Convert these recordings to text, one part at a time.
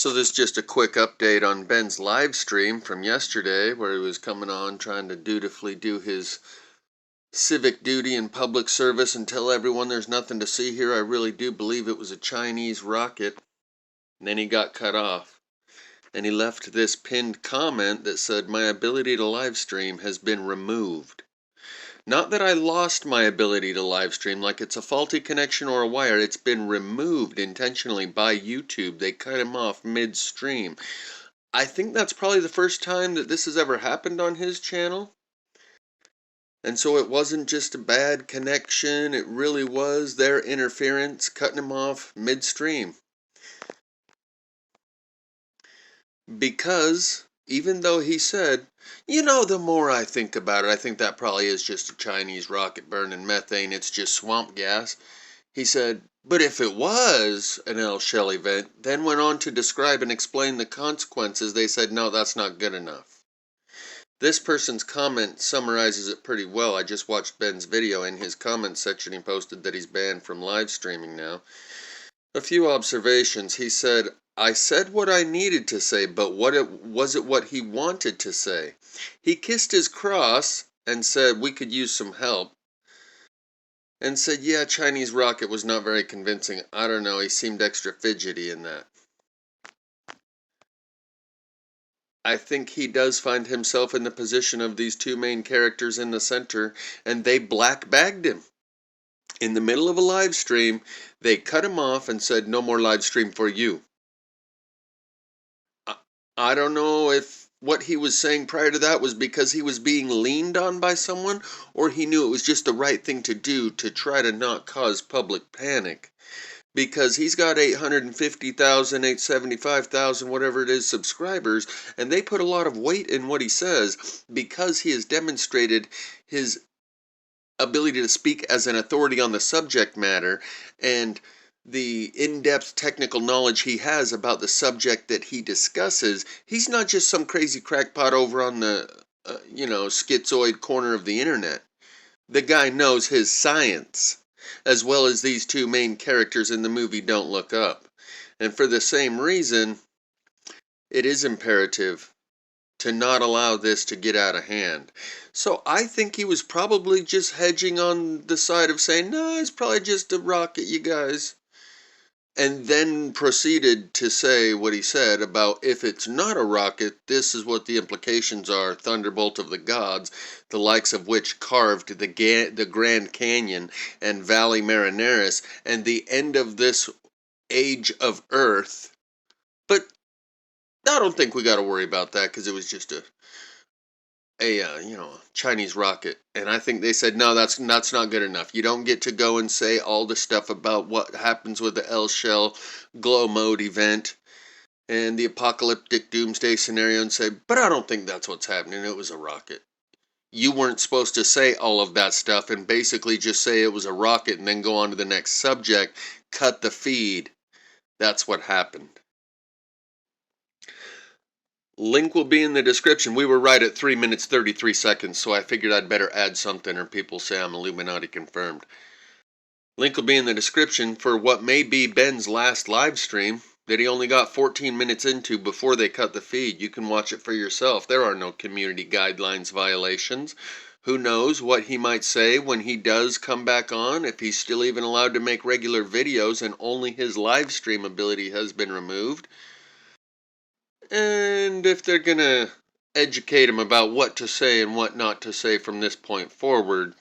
So this is just a quick update on Ben's live stream from yesterday where he was coming on trying to dutifully do his civic duty and public service and tell everyone there's nothing to see here. I really do believe it was a Chinese rocket. And then he got cut off. And he left this pinned comment that said, "My ability to live stream has been removed." Not that I lost my ability to live stream, like it's a faulty connection or a wire. It's been removed intentionally by YouTube. They cut him off midstream. I think that's probably the first time that this has ever happened on his channel. And so it wasn't just a bad connection, it really was their interference cutting him off midstream. Because even though he said, the more I think about it, I think that probably is just a Chinese rocket burning methane, it's just swamp gas. He said, but if it was an El Shell event, then went on to describe and explain the consequences. They said, no, that's not good enough. This person's comment summarizes it pretty well. I just watched Ben's video. In his comment section, he posted that he's banned from live streaming now. A few observations. He said, I said what I needed to say, but was it what he wanted to say? He kissed his cross and said we could use some help. And said, yeah, Chinese rocket was not very convincing. I don't know, he seemed extra fidgety in that. I think he does find himself in the position of these two main characters in the center, and they black bagged him. In the middle of a live stream, they cut him off and said, no more live stream for you. I don't know if what he was saying prior to that was because he was being leaned on by someone, or he knew it was just the right thing to do to try to not cause public panic. Because he's got 850,000, 875,000, whatever it is, subscribers, and they put a lot of weight in what he says because he has demonstrated his ability to speak as an authority on the subject matter and the in-depth technical knowledge he has about the subject that he discusses. He's not just some crazy crackpot over on the, schizoid corner of the internet. The guy knows his science, as well as these two main characters in the movie Don't Look Up. And for the same reason, it is imperative to not allow this to get out of hand. So I think he was probably just hedging on the side of saying, no, it's probably just a rocket, you guys. And then proceeded to say what he said about if it's not a rocket, this is what the implications are. Thunderbolt of the gods, the likes of which carved the Grand Canyon and Valley Marineris and the end of this age of Earth. But I don't think we got to worry about that because it was just a Chinese rocket. And I think they said, no, that's not good enough. You don't get to go and say all the stuff about what happens with the El Shell glow mode event and the apocalyptic doomsday scenario and say, but I don't think that's what's happening. It was a rocket. You weren't supposed to say all of that stuff and basically just say it was a rocket and then go on to the next subject, cut the feed. That's what happened. Link will be in the description. We were right at 3 minutes 33 seconds, so I figured I'd better add something or people say I'm Illuminati confirmed. Link will be in the description for what may be Ben's last live stream that he only got 14 minutes into before they cut the feed. You can watch it for yourself. There are no community guidelines violations. Who knows what he might say when he does come back on, if he's still even allowed to make regular videos and only his live stream ability has been removed. And if they're gonna educate him about what to say and what not to say from this point forward,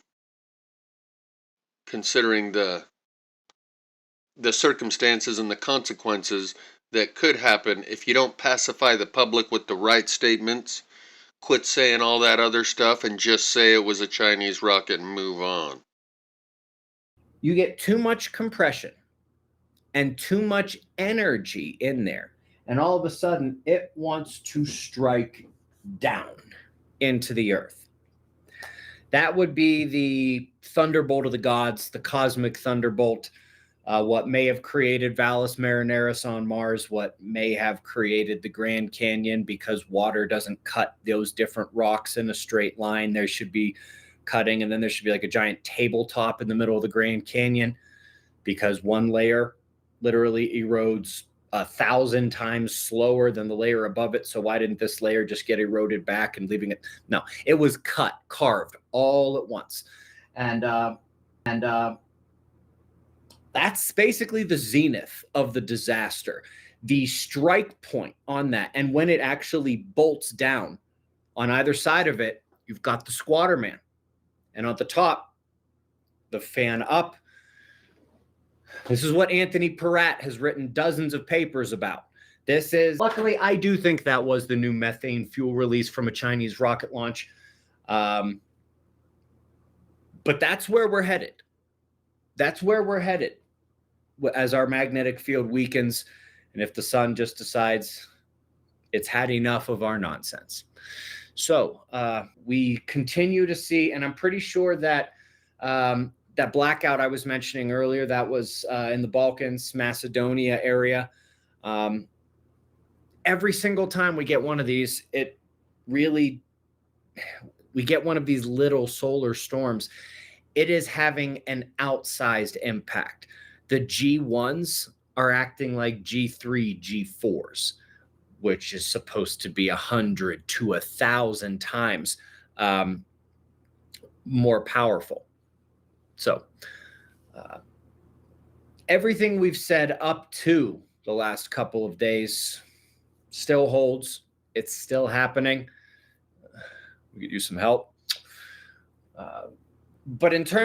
considering the circumstances and the consequences that could happen if you don't pacify the public with the right statements, quit saying all that other stuff and just say it was a Chinese rocket and move on. You get too much compression and too much energy in there, and all of a sudden it wants to strike down into the earth. That would be the thunderbolt of the gods, the cosmic thunderbolt, what may have created Valles Marineris on Mars, what may have created the Grand Canyon, because water doesn't cut those different rocks in a straight line. There should be cutting, and then there should be like a giant tabletop in the middle of the Grand Canyon, because one layer literally erodes 1,000 times slower than the layer above it. So why didn't this layer just get eroded back and leaving it? No, it was carved all at once. And that's basically the zenith of the disaster, the strike point on that. And when it actually bolts down on either side of it, you've got the squatter man. And on the top, the fan up. This is what Anthony Peratt has written dozens of papers about. This is, luckily, I do think that was the new methane fuel release from a Chinese rocket launch. But that's where we're headed. That's where we're headed as our magnetic field weakens. And if the sun just decides it's had enough of our nonsense. So we continue to see, and I'm pretty sure that that blackout I was mentioning earlier, that was in the Balkans, Macedonia area. Every single time we get one of these, we get one of these little solar storms, it is having an outsized impact. The G1s are acting like G3, G4s, which is supposed to be 100 to 1,000 times more powerful. So everything we've said up to the last couple of days still holds. It's still happening. We could use some help. But in terms